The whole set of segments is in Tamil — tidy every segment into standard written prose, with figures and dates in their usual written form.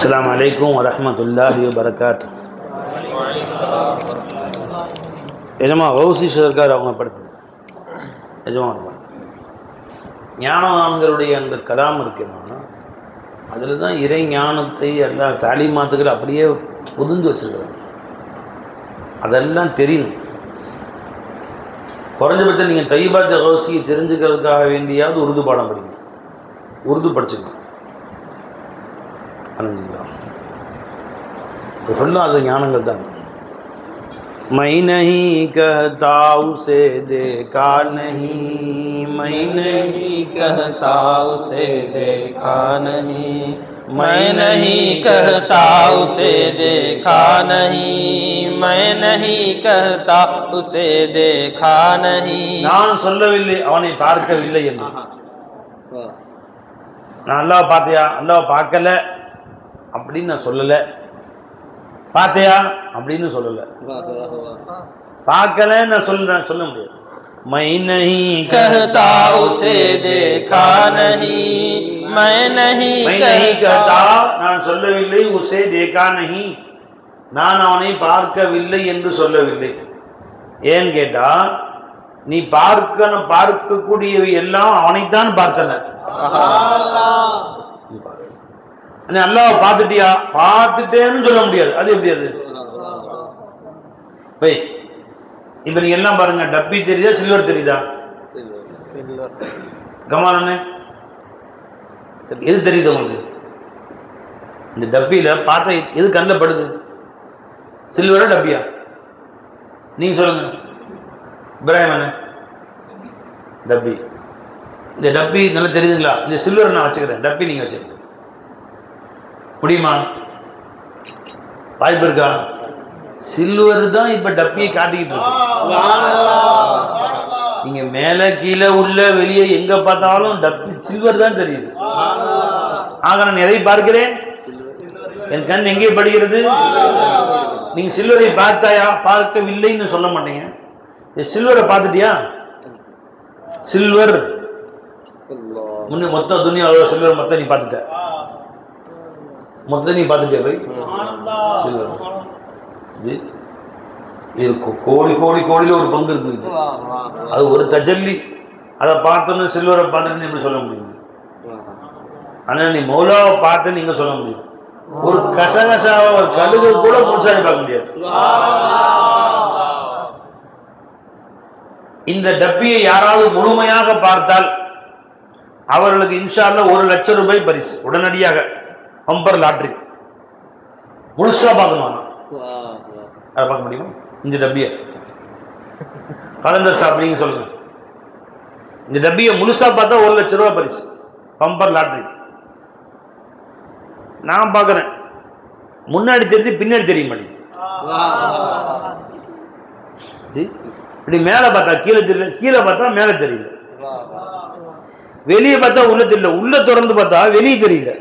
अस्सलामु अलैकुम वरहमतुल्लाहि वबरकातुह. எஜமா கௌசி சர்க்கார் அவங்க படுத்து எஜமா ஞானவான்களுடைய அந்த கலாம் இருக்குன்னா அதில் தான் இறை ஞானத்தை எல்லா தாலிமாத்துக்கள் அப்படியே புதுந்து வச்சுருக்குறாங்க. அதெல்லாம் தெரியணும். குறைஞ்சபட்சம் நீங்கள் தைபாத் கௌசியை தெரிஞ்சுக்கிறதுக்காக வேண்டியாவது உருது பாடம் படிங்க, உருது படிச்சுக்கலாம். அணிஞ்சுக்கலாம். இது ஃபுல்லாக அது ஞானங்கள் தான். मैं नहीं कहता उसे देखा नहीं, मैं नहीं कहता उसे देखा नहीं, मैं नहीं कहता उसे देखा नहीं, मैं नहीं कहता उसे देखा नहीं. நான் சொல்லவில்லை அவனை பார்க்கவில்லை என்று. நான் அல்லாஹ் பார்த்தியா, அல்லாஹ் பார்க்கல அப்படின்னு நான் சொல்லலை. பார்த்தியா அப்படின்னு சொல்லலை. பார்க்கல நான் சொல்ல முடியாது. मैं नहीं कहता उसे देखा नहीं, मैं नहीं कहता நான் சொல்லவில்லை. உசே தேகா நஹி, நான் அவனை பார்க்கவில்லை என்று சொல்லவில்லை. ஏன்னு கேட்டா நீ பார்க்கக்கூடியவை எல்லாம் அவனைத்தான் பார்த்தன. அல்லாஹ் பார்த்துட்டியா, பார்த்துட்டேன்னு சொல்ல முடியாது. அது எப்படி? அது இப்ப நீங்க எல்லாம் பாருங்க, டப்பி தெரியுதா சில்வர் தெரியுதா? கமான் எது தெரியுது உங்களுக்கு? இந்த டப்பியில பார்த்த எது கண்ணில் படுது? சில்வரா டப்பியா? நீங்க சொல்லுங்க இப்ராஹிம் அண்ணன். டப்பி. இந்த டப்பி நல்லா தெரியுதுங்களா? இந்த சில்வர் நான் வச்சுக்கிறேன், டப்பி நீங்க வச்சுக்கிறேன். முடியுமா? வாய்ப்பு இருக்கா? சில்வர் தான் இப்ப டப்பியை காட்டிக்கிட்டு இருக்கு. நீங்க மேல கீழே உள்ள வெளியே எங்க பார்த்தாலும் டப்பி சில்வர் தான் தெரியுது. ஆக நான் எதை பார்க்கிறேன்? என் கண் எங்கே படுகிறது? நீங்க சில்வரை பார்த்தாயா? பார்க்கவில்லைன்னு சொல்ல மாட்டீங்க. சில்வரை பார்த்துட்டியா? சில்வர் முன்ன மொத்த துணியாவோட சில்வர் மொத்தம் நீ பார்த்துட்ட, மொத்தம் நீ பார்த்துட்டியா போய்? இது கோடி கோடி கோடியில் ஒரு பங்கு இருக்கு. அது ஒரு தஜல்லி. அதை பார்த்தோன்னு சில்வரை பார்த்துன்னு எப்படி சொல்ல முடியும்? ஆனால் நீ மௌலாவை பார்த்து நீங்க சொல்ல முடியும். ஒரு கசகசாவை ஒரு கடுகு கூட முழுசாக பார்க்க முடியாது. இந்த டப்பியை யாராவது முழுமையாக பார்த்தால் அவர்களுக்கு இன்ஷா அல்லாஹ் 1 லட்சம் ரூபாய் பரிசு உடனடியாக. பம்பர் லாட்ரி முழுசா பார்க்கணும். அதை பார்க்க முடியுமா? இந்த டப்பியை கலந்தர் சாப்பிடுங்க சொல்லுங்க. இந்த டப்பியை முழுசா பார்த்தா 1 லட்சம் ரூபாய் பரிசு, பம்பர் லாட்ரி. நான் பார்க்கிறேன், முன்னாடி தெரிஞ்சு பின்னாடி தெரிய மாட்டேங்குது. இப்படி மேல பார்த்தா கீழே தெரியல, கீழே பார்த்தா மேல தெரியல, வெளியே பார்த்தா உள்ள தெரியல, உள்ள திறந்து பார்த்தா வெளியே தெரியல.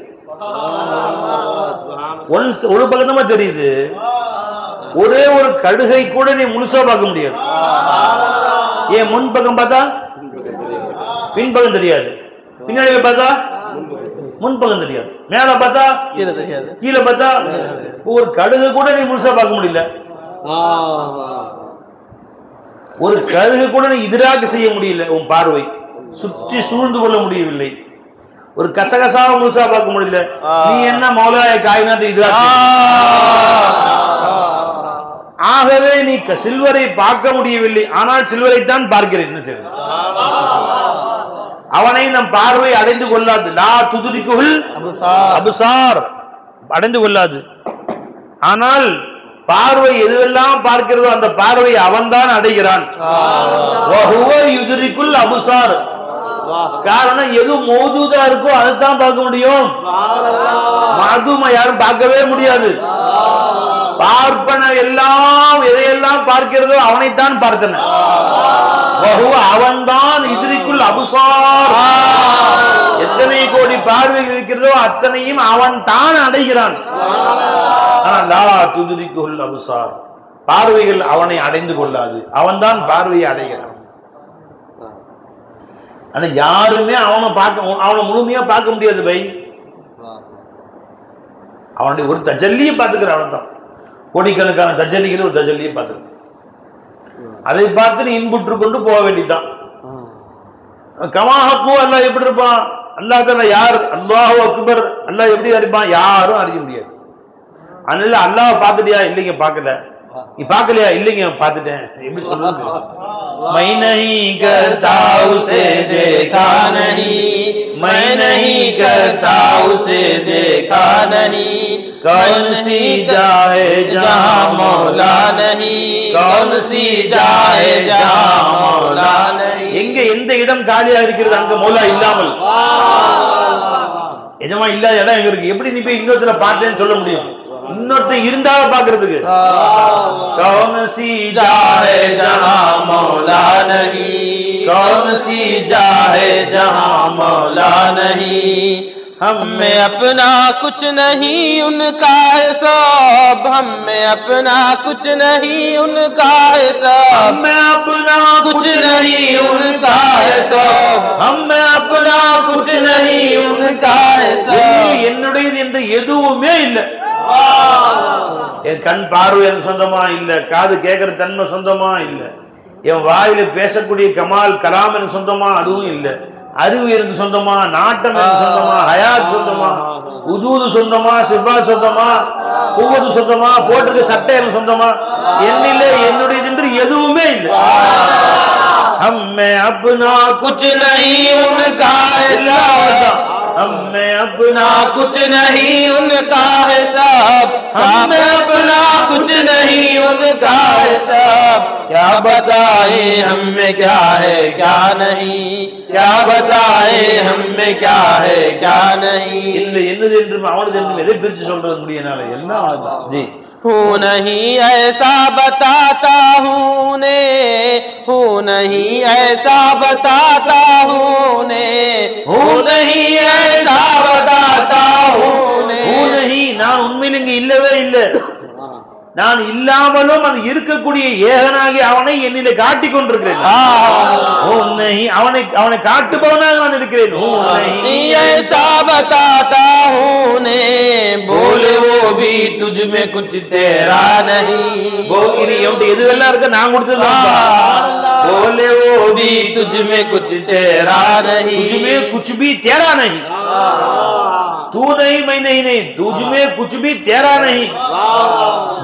ஒரு பக்கமா தெரியுது. ஒரே ஒரு கடுகை கூட நீ முழுசா பார்க்க முடியாது. ஏன்? முன்பக்கம் பார்த்தா பின்பக்கம் தெரியாது, பின்னாடி பார்த்தா முன்பக்கம் தெரியாது, மேல பார்த்தா கீழே பார்த்தா ஒரு கடுகு கூட நீ முழுசா பார்க்க முடியல. ஒரு கடுகு கூட நீ எதிராக செய்ய முடியல. உன் பார்வை சுற்றி சூழ்ந்து கொள்ள முடியவில்லை. ஒரு கசகசாவை முழுசா பார்க்க முடியல. நீ என்ன மௌலாய காயினாத்தை எதிராக? ஆகவே நீ சில்வரை பார்க்க முடியவில்லை, ஆனால் சில்வரை தான் பார்க்கிறேன். அவனை நம் பார்வை அடைந்து கொள்ளாது. லா துதுரிக்குல் அபுசார், அடைந்து கொள்ளாது. ஆனால் பார்வை எதுவெல்லாம் பார்க்கிறதோ அந்த பார்வை அவன்தான் அடைகிறான். அபுசார். காரணம் எது மௌஜூதா இருக்கோ அதுதான் பார்க்க முடியும். மதுமை யாரும் பார்க்கவே முடியாது. பார்ப்பன எல்லாம் எதையெல்லாம் பார்க்கிறதோ அவனைத்தான் பார்த்தன. அவன்தான் இதிரிக்குள் அபுசார். எத்தனை கோடி பார்வைகள் இருக்கிறதோ அத்தனையும் அவன் தான் அடைகிறான். அபுசார், பார்வைகள் அவனை அடைந்து கொள்ளாது, அவன்தான் பார்வையை அடைகிறான். ஆனா யாருமே அவனை முழுமையா பார்க்க முடியாது. பை அவனுடைய ஒரு தஜல்லியை பார்த்துக்கிற அவன் தான். கோடிக்கணக்கான தஜல்லிகள் ஒரு தஜல்லியை பார்த்துக்க. அதை பார்த்து நீ இன்புற்று கொண்டு போக வேண்டியதான். கமாஹக்கு அல்லாஹ் எப்படி இருப்பான்? அல்லாஹ் தான யார்? அல்லாஹு அக்பர். அல்லாஹ் எப்படி அறிப்பான்? யாரும் அறிய முடியாது. அதனால அல்லாஹ் பார்த்துட்டியா? இல்லைங்க பார்க்கல. நீ பார்க்கலையா? இல்லைங்க பார்த்துட்டேன். எப்படி சொல்றது? मैं नहीं करता उसे देखा नहीं, मैं नहीं करता उसे देखा नहीं, कौन सी जाए जहाँ मौला नहीं, कौन सी जाए जहाँ मौला नहीं. எங்க எந்த இடம் காலியா இருக்கிறது அங்க மௌலா இல்லாமல்? எஜமா இல்லாத இடம் எங்க இருக்கு? எப்படி நீ போய் இன்னொருத்தர பார்த்தேன்னு சொல்ல முடியும்? இன்னொருத்தன் இருந்தால பாக்குறதுக்கு. कौन सी जाए जहाँ मौला नहीं, कौन सी जाए जहाँ मौला नहीं. हमें अपना कुछ नहीं उनका है सब, हमें अपना कुछ नहीं उनका है सब, हमें अपना कुछ नहीं उनका है सब, हमें अपना कुछ नहीं उनका है सब. என்னுடையது என்று எதுவுமே இல்லை. என் கண் பார்வை எனக்கு சொந்தமா இல்ல, காது கேட்கிற தன்மை சொந்தமா இல்ல, என் வாயில பேசக்கூடிய கமால் கலாம் எனக்கு சொந்தமா, அதுவும் இல்ல. அறிவு எனக்கு சொந்தமா, நாட்டம் எனக்கு சொந்தமா, ஹயாத் சொந்தமா, உதூது சொந்தமா, சிபா சொந்தமா, குவது சொந்தமா, போட்டிருக்க சட்டை எனக்கு சொந்தமா, என்னில என்னுடையது என்று எதுவுமே இல்லை. हमें अपना कुछ नहीं उनका है सब, हमें अपना कुछ नहीं उनका है सब, हमें अपना कुछ नहीं उनका है सब. क्या बताए हमें क्या है क्या नहीं, क्या बताए हमें क्या है क्या नहीं. இல்லை என்னது என்றும் அவனது என்றும் எதை பிரித்து சொல்றது முடியனால எல்லாம் அவனதான். ஜி हूँ नहीं ऐसा बताता हूँ ने, हूँ नहीं ऐसा बताता हूँ ने, हूँ नहीं ऐसा बताता हूँ ने. नहीं நான் உண்மையில் இங்கு இல்லவே இல்லை. நான் இல்லாமலும் அது இருக்கக்கூடிய ஏகனாகி அவனை என்னிலே காட்டிக் கொண்டிருக்கிறேன். அவனை அவனை காட்டுபவனாக நான் இருக்கிறேன். ऐसा बताता हूँ ने, बोले वो भी तुझ में कुछ तेरा नहीं. இனி எதுவெல்லாம் இருக்க நான் கொடுத்தது. बोले वो भी तुझ में कुछ तेरा नहीं, तुझ में कुछ भी तेरा नहीं. तू नहीं मैं नहीं नहीं, तुझ में कुछ भी तेरा नहीं,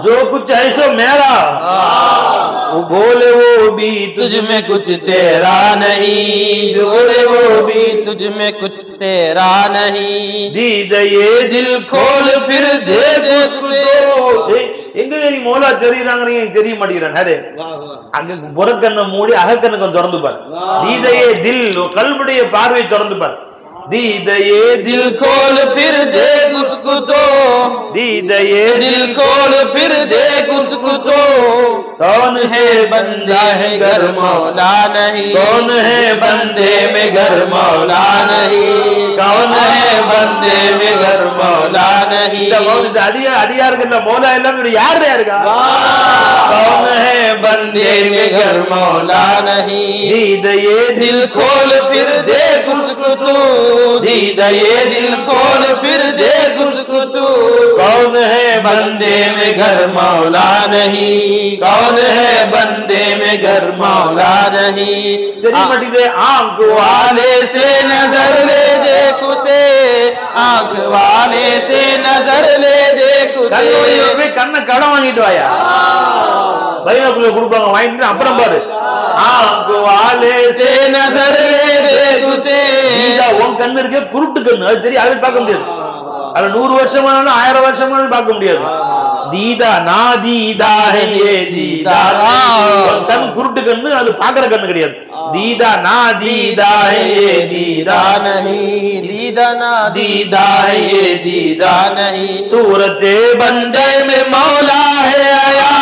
जो कुछ है सो मेरा. वो बोले वो भी तुझ में कुछ तेरा नहीं, बोले वो भी तुझ में कुछ तेरा नहीं. दीदा ये दिल खोल फिर देख उसको. எங்க நீ மௌலா தெரியுறாங்க தெரிய மாட்டேங்கிறான். அதே அங்க புறக்கண்ணை மூடி அகக்கண்ணை திறந்து பார். தீதையே தில் கல்புடைய பார்வை திறந்து பார். दीदये दिल खोल फिर देख उसको तो, दीदये दिल खोल फिर देख उसको तो. कौन है बंदा है घर मौला नहीं, कौन है बंदे में घर मौला नहीं, कौन है बंदे में घर मौला नहीं. அடியார்கள் மௌலா எல்லாம் யார் இருக்கா? कौन है बंदे में घर मौला नहीं. दीदये दिल खोल फिर देख उसको तू, दीदये दिल खोल फिर देख उसको तू. कौन है बंदे में घर मौला नहीं, कौन है बंदे में घर मौला नहीं. तेरी मटी दे आंख वाले से नजर ले देख उसे, आंख वाले से नजर ले देख उसे. கண்ணை கடன் வாங்கிட்டு வாயா, பைனாக்குள்ள கொடுப்பாங்க, வாங்கிட்டு அப்புறம் பாரு. आंख वाले से नजर ले देख उसे. உன் கண்ணு இருக்க குருட்டு கண்ணு, அது தெரியும், அதை பார்க்க முடியாது. அது 100 வருஷமானாலும் 1000 வருஷமானாலும் பார்க்க முடியாது. दीदा ना दीदा है ये दीदा, கண் குருட்டு கண்ணு, அது பாக்குற கண்ணு கிடையாது. दीदा ना दीदा है ये दीदा नहीं, दीदा ना दीदा है ये दीदा नहीं. सूरते बंदे में मौला है आया,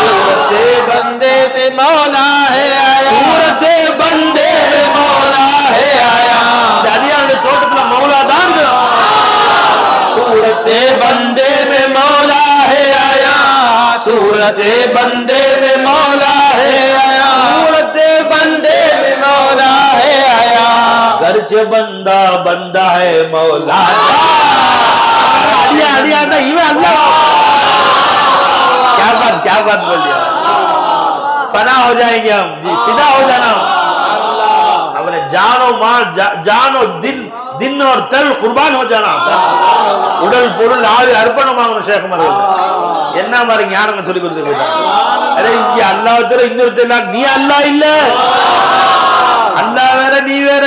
सूरते बंदे से मौला है आया, सूरते बंदे में मौला है आया. அடியாருடைய தோட்டத்துல மௌலா தான் सूरते बंदे में मौला है आया, सूरते बंदे में मौला है आया, सूरते बंदे में मौला है आया. घर से बंदा बंदा है मौला. अड़ियाता इवन अल्लाह क्या बात बोल दिया फना हो जाएंगे हम जी फिदा हो जाना अपने जानो माल जानो दिन और तल कुर्बान हो जाना उड़ल पुरुल आवे अर्पणமாகணும் ஷேக் மர்கள் என்ன மாதிரி ஞானம் சொல்லி கொடுத்துருக்காங்க அரே இங்க அல்லாஹ் தவிர இன்னொருத்தர் இல்ல நீ அல்லாஹ் இல்ல அல்லாஹ் வேற நீ வேற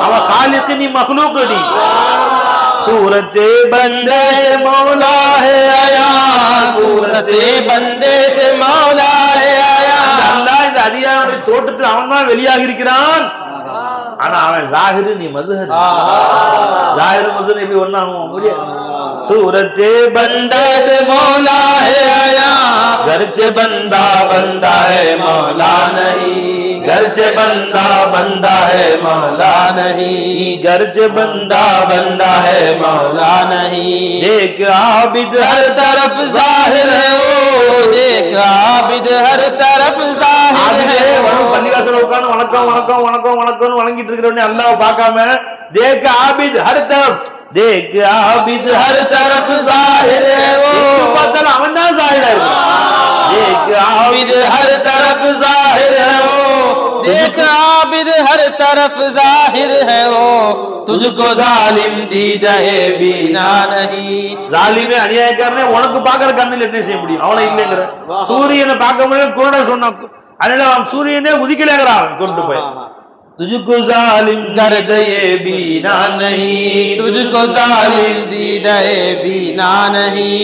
அவன் खालिक நீ मखलूक நீ सूरते बंदे मौला है आया सूरते बंदे से मौला है आया அல்லாஹ் இந்த அடியானுடைய தோட்டத்தில் அவன் தான் வெளியாகி இருக்கிறான் ஆனா அவன் ஜாஹிர் நீ மதுஹர் ஜாஹிர் மதுஹர் எப்படி ஒண்ணாகும் முடியாது सूरते बंदा से मौला है आया घर से बंदा बंदा है मौला नहीं घर से बंदा बंदा है मौला नहीं घर से बंदा बंदा है मौला नहीं देख आबिद हर तरफ जाहिर है वो देख आबिद हर तरफ जाहिर है பள்ளிவாசல்ல உட்கார்ந்து வணக்கம் வணக்கம் வணக்கம் வணக்கம்னு வணங்கிட்டு இருக்கறவனே அல்லாஹ்வை பார்க்காம देख आबिद हर तरफ देख आबिद हर तरफ जाहिर है वो पता அவன் தான் जाहिर है देख आबिद हर तरफ जाहिर है वो देख आबिद हर तरफ जाहिर है वो तुझको जालिम दीदा है बीना नहीं जालिमे அநியாயக்காரனே உனக்கு பார்க்கற கண்ணில் என்ன செய்ய முடியும் அவனை இல்லங்கற சூரியனை பார்க்க முடியும் குருடன் சொன்னா அதனால அவன் சூரியனே உதிக்கலங்கறான் கொண்டு போய் तुझको जालिम कर दे बीना नहीं तुझको जालिम दी दे बीना नहीं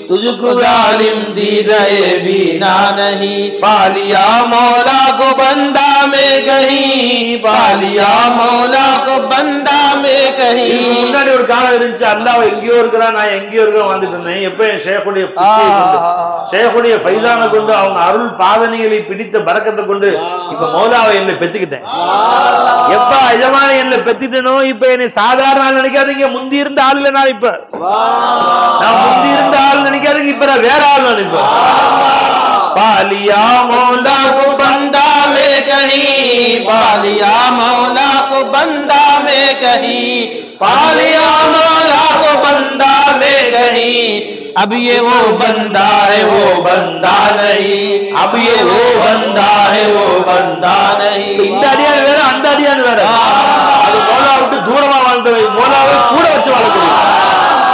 तुझको जालिम दी दे बीना नहीं पालिया मौला को बंदा में कहीं पालिया मौला को बंदा में कहीं முன்னாடி ஒரு காலம் இருந்துச்சு அல்லாஹ் எங்கேயோ இருக்கறான் நான் எங்கேயோ இருக்கறேன் வந்துட்டு இருந்தேன் எப்ப ஷேഖுடைய பிச்சையை கொண்டு ஷேഖுடைய ஃபைசானை கொண்டு அவங்க அருள் பாதணிகளை பிடித்த பரக்கத்தை கொண்டு இப்ப மௌலாவை என்ன பெத்துக்கிட்டேன் எப்ப எஜமான என்ன பெத்திட்டனோ இப்ப என்ன சாதாரண ஆள் நினைக்காதீங்க முந்தி இருந்த ஆள் இல்ல நான் இப்ப நான் முந்தி இருந்த ஆள் நினைக்காதீங்க இப்ப நான் வேற ஆள் நினைப்பேன் पालिया मौला को बंदा में कहीं पालिया मौला को बंदा में कहीं पालिया मौला को बंदा में कहीं अब ये वो बंदा है वो बंदा नहीं अब ये वो बंदा है वो बंदा नहीं இந்த அடியான் வேற அந்த அடியான் வேற அது மௌலா விட்டு தூரமா வாழ்ந்தவை மௌலாவை கூட வச்சு வாழக்கூடிய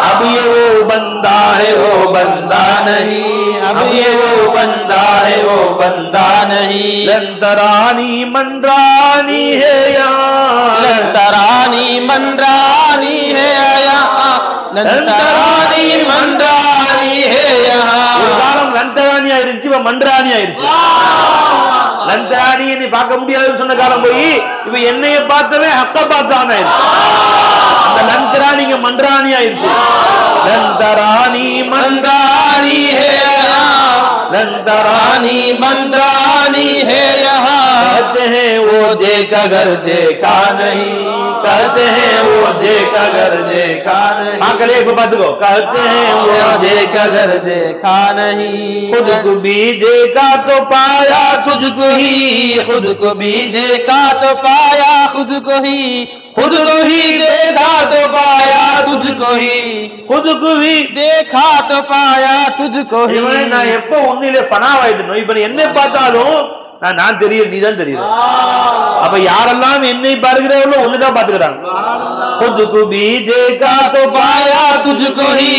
अब ये वो बंदा है वो बंदा नहीं अब ये वो बंदा है वो बंदा नहीं लंतरानी मनरानी है यहाँ लंतरानी मनरानी है यहाँ लंतरानी मनरानी है यहाँ ஒரு காலம் லந்தராணி ஆயிருச்சு இப்ப மன்றாணி ஆயிருச்சு லந்தராணியை நீ பார்க்க முடியாதுன்னு சொன்ன காலம் போய் இப்ப என்னைய பார்த்தவே ஹக்க பார்த்தான் ஆயிருச்சு அந்த லந்தராணிங்க மன்றாணி ஆயிருச்சு लंतरानी मंद्रानी है यहाँ लंतरानी मंद्रानी है यहाँ कहते हैं वो देख अगर देखा नहीं कहते हैं वो देख अगर देखा नहीं आकले एक बात को कहते हैं वो देख अगर देखा नहीं खुद को भी देखा तो पाया तुझको ही खुद को भी देखा तो पाया खुद को ही देखा तो पाया तुझको ही खुद को भी देखा तो पाया तुझको ही நான் எப்போ உன்னிலே ஃபனாவாயிட்டனோ இப்ப என்ன பார்த்தாலும் நான் தெரியல நீ தான் தெரியுற அப்ப யாரெல்லாம் என்னை பார்க்கிறாங்களோ ஒண்ணுதான் பாத்துக்கறாங்க खुद को भी देखा तो पाया तुझको ही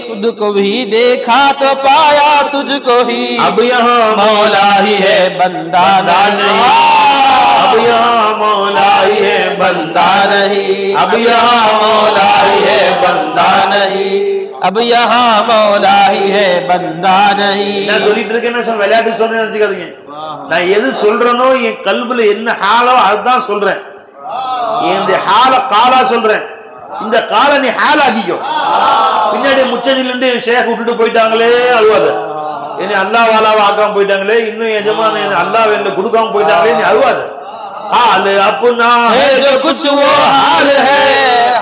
खुद को भी देखा तो पाया तुझको ही अब यहाँ मौला ही है बंदा नहीं अब यहाँ मौला ही है बंदा नहीं अब यहाँ मौला ही है बंदा नहीं अब यहाँ मौला ही है बंदा नहीं நான் சொல்லிட்டு இருக்கேன் நான் விளையாட்டு சொல்றேன்னு நினைச்சுக்காதீங்க நான் எது சொல்றேனோ என் கல்புல என்ன ஹாலோ அதுதான் சொல்றேன் இந்த ஹால காலா சொல்றேன் இந்த கால நீ ஹாலாகிக்கோ பின்னாடி முச்சதிலிருந்து ஷேக் விட்டுட்டு போயிட்டாங்களே அழுவாத என்ன அல்லாஹ் வாலாவை ஆக்காம போயிட்டாங்களே இன்னும் எஜமான அல்லாஹ் என்ன கொடுக்காம போயிட்டாங்களே நீ அழுவாத हाल अपना है जो कुछ वो हाल है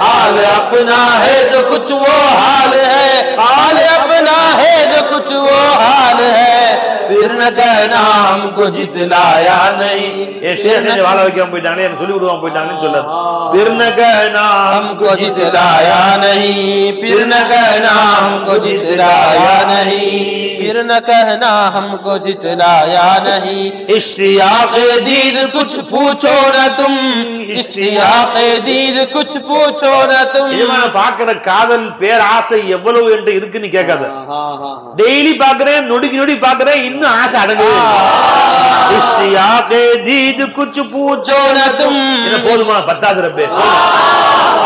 हाल अपना है जो कुछ वो हाल है हाल अपना है जो कुछ वो हाल है फिर न कहना हमको जितलाया नहीं। ये शेख ने वाला வைக்காம போயிட்டானே எனக்கு சொல்லி கொடுக்காம போயிட்டானேன்னு சொல்லாது फिर न कहना हमको जितलाया नहीं, फिर न कहना हमको जितलाया नहीं, फिर न कहना हमको जितलाया नहीं। इश्तियाक़े दीद कुछ पूछो न तुम, इश्तियाक़े दीद कुछ पूछो न तुम। இதுமான பார்க்கிற காதல் பேர் ஆசை எவ்வளவு என்று இருக்குன்னு கேட்காத டெய்லி பார்க்கிறேன் நொடிக்கு நொடி பார்க்கிறேன் இன்னும் ஆசை அடங்கவே இஷ்டியாகே தீத் குச் பூச்சோ ந தும் இது போதுமா பத்தாது ரப்பே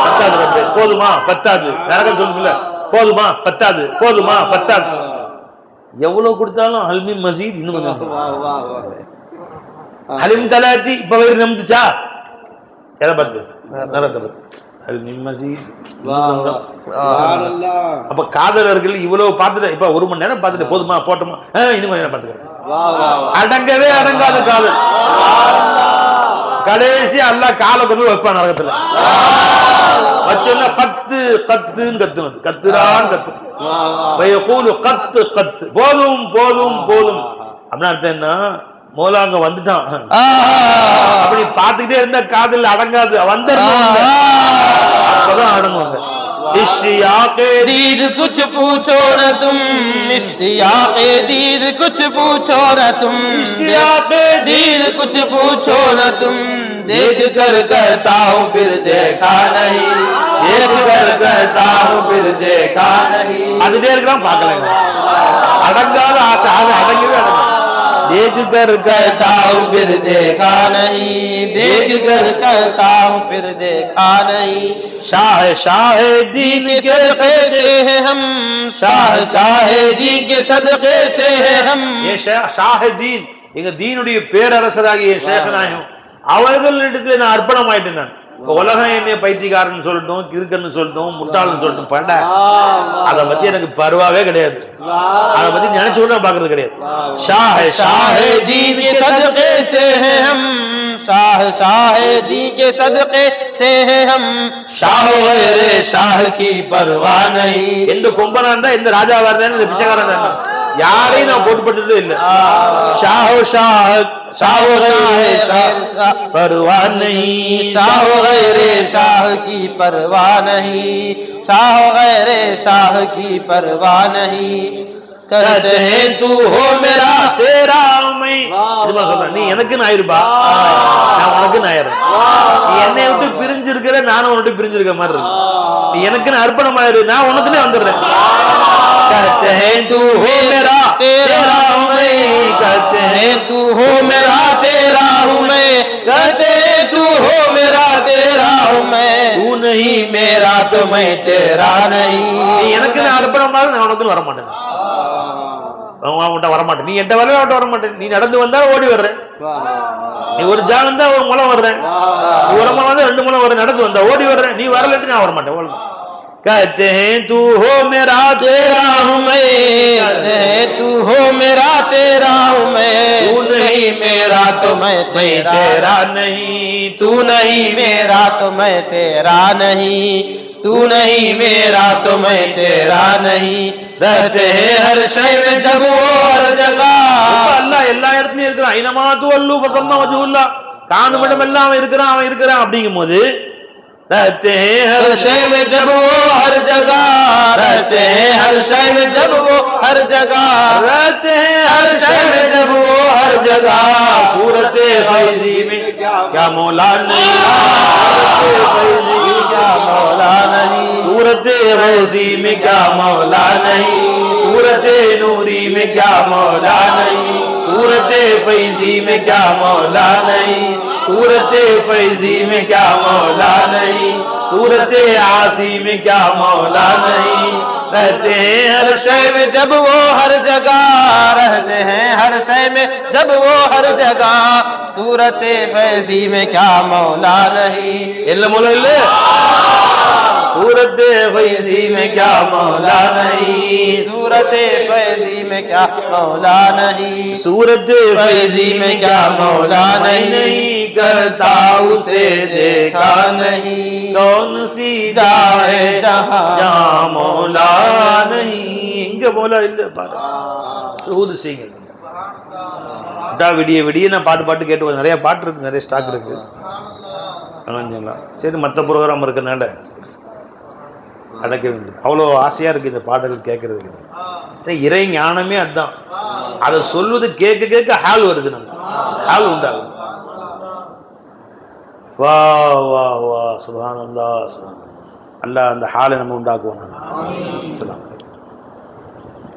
பத்தாது ரப்பே போதுமா பத்தாது நரகம் சொல்லுங்க போதுமா பத்தாது போதுமா பத்தாது எவ்வளவு கொடுத்தாலும் ஹல்மி மஸீத் இன்னும் கொஞ்சம் ஹலிம் தலாத்தி இப்ப வயிறு நம்பிச்சா எதை பார்த்து நரகத்தை பார்த்து அப்ப காதலர்கள் இவ்வளவு பார்த்துட்டு இப்ப 1 மணி நேரம் பார்த்துட்டு போதுமா போட்டோமா இன்னும் கொஞ்சம் நேரம் பார்த்துக்கிறேன் அடங்கவே அடங்காத காதல் கடைசி அல்லாஹ் காலை கொண்டு வைப்பான் நரகத்துல வச்சோன்னா கத்து கத்துன்னு கத்துனது கத்துறான் கத்து கத்து கத்து போதும் போதும் போதும் அப்படின்னு அர்த்தம் என்ன மோலாங்க வந்துட்டான் அப்படி பார்த்துக்கிட்டே இருந்த காதல் அடங்காது அப்பதான் அடங்குவாங்க इश्तियाक़े दीद कुछ पूछो न तुम, इश्तियाक़े दीद कुछ पूछो न तुम, इश्तियाक़े दीद कुछ पूछो न तुम। देख कर कहता हूँ फिर देखा नहीं, देख कर कहता हूँ फिर देखा नहीं। அதுதே இருக்கலாம் பார்க்கலங்க அடங்காத ஆசை அது அடங்கவே அடங்காது देख कर कहता हूँ फिर देखा नहीं, देख कर कहता हूँ फिर देखा नहीं। शाह शाह दीन के सदक़े से है हम, शाह शाह दीन के सदक़े से है हम। ये शाह दीन எங்க தீனுடைய பேரரசராகிய ஷேഖനാயும் அவர்களிடத்துல நான் அர்ப்பணம் ஆயிட்டேன் நான் உலகம் என்ன பைத்தியக்காரன்னு சொல்லட்டும் கிறுக்கன்னு சொல்லட்டும் முட்டாள்னு சொல்லட்டும் பண்ட அதை பத்தி எனக்கு பருவாவே கிடையாது அதை பத்தி நினைச்சு கூட பாக்குறது கிடையாது शाह शाह दीन के सदक़े से है हम, शाह शाह दीन के सदक़े से है हम। शाह गैरे शाह की परवाह नहीं। எந்த கொம்பனா இருந்தா எந்த ராஜாவா இருந்தா இந்த பிச்சைக்காரன் இருந்தா யாரையும் நான் போட்டுப்பட்டதே இல்லை शाह शाह शाह गैरे शाह परवाह नहीं, शाह गैरे शाह की परवाह नहीं, शाह गैरे शाह की परवाह नहीं। कहते हैं तू हो मेरा तेरा मैं நீ எனக்கு நாயிருப்பா நான் உனக்கு நாயிறேன் நீ என்னை விட்டு பிரிஞ்சிருக்கிற நானும் உன்னை விட்டு பிரிஞ்சிருக்க மாதிரி இருக்கு நீ எனக்கு அர்ப்பணமாயிரு நான் உனக்குனே வந்துடுறேன் कहते हैं तू हो मेरा तेरा हूँ मैं, कहते हैं तू हो मेरा तेरा हूँ मैं, कहते हैं तू हो मेरा तेरा हूँ मैं। तू नहीं मेरा तो मैं तेरा नहीं। நீ எனக்கு அர்ப்பணமாக நான் உனக்கு வர மாட்டேன் வரமாட்டேன் நீ என்கிட்ட வரவே வர மாட்டேன் நீ நடந்து வந்தா ஓடி வர்றேன் நீ ஒரு ஜான் வந்தா ஒரு முளம் வர்றேன் நீ ஒரு முளம் வந்தா 2 முளம் வர்றேன் நடந்து வந்தா ஓடி வர்றேன் நீ வரலட்டு நான் வர மாட்டேன் कहते हैं तू हो मेरा तेरा हूँ मैं, कहते हैं तू हो मेरा तेरा हूँ मैं। तू नहीं मेरा तो मैं तेरा नहीं, तू नहीं मेरा तो मैं तेरा नहीं, तू नहीं मेरा तो मैं तेरा नहीं। रहते हैं हर शय में जब वो हर जगह, அல்லாஹ் எல்லா இடத்துலயும் இருக்கிறான் ஐனமா துவல்லு ஃபஸம்மா வஜ்ஹுல்லாஹ் காணுமிடம் எல்லாம் அவன் இருக்கிறான் அப்படிங்கும்போது रहते हैं हर शय में जब वो हर जगह, रहते हैं हर शय में जब वो हर जगह, रहते हैं हर शय में जब वो हर जगह। सूरत फैज़ी में क्या मौला नहीं, क्या मौला नहीं, सूरत फैज़ी में क्या मौला नहीं, सूरत नूरी में क्या मौला नहीं, सूरत फैज़ी में क्या मौला नहीं, सूरत फैज़ी में क्या मौला नहीं, सूरत आसी में क्या मौला नहीं। रहते हैं हर शय में जब वो हर जगह, रहते हैं हर शय में जब वो हर जगह। सूरत फैज़ी में क्या मौला नहीं, எல்ல மௌலா இல்ல सूरत फैज़ी में क्या मौला नहीं, सूरत फैज़ी में क्या मौला नहीं, सूरत फैज़ी में क्या मौला नहीं। करता उसे देखा नहीं, कौन सी जाए जहाँ जहाँ मौला नहीं எங்க மௌலா இல்ல பாரு ஷுஹூத் செய்யுங்க விட்டா விடிய விடிய நான் பாட்டு கேட்டு நிறைய பாட்டு இருக்கு, நிறைய ஸ்டாக் இருக்கு. சரி, மற்ற ப்ரோக்ராம் இருக்கிறனால அடைக்க வேண்டியது. அவ்வளோ ஆசையா இருக்கு இந்த பாடல்கள் கேட்கறதுக்கு. இறை ஞானமே அதுதான். அதை சொல்வது கேட்க கேட்க ஹால் வருது, நம்ம ஹால் உண்டாகும். வா வா வா சுப்ஹானல்லாஹ். அல்லாஹ் அந்த ஹாலை நம்ம உண்டாக்குவோம்.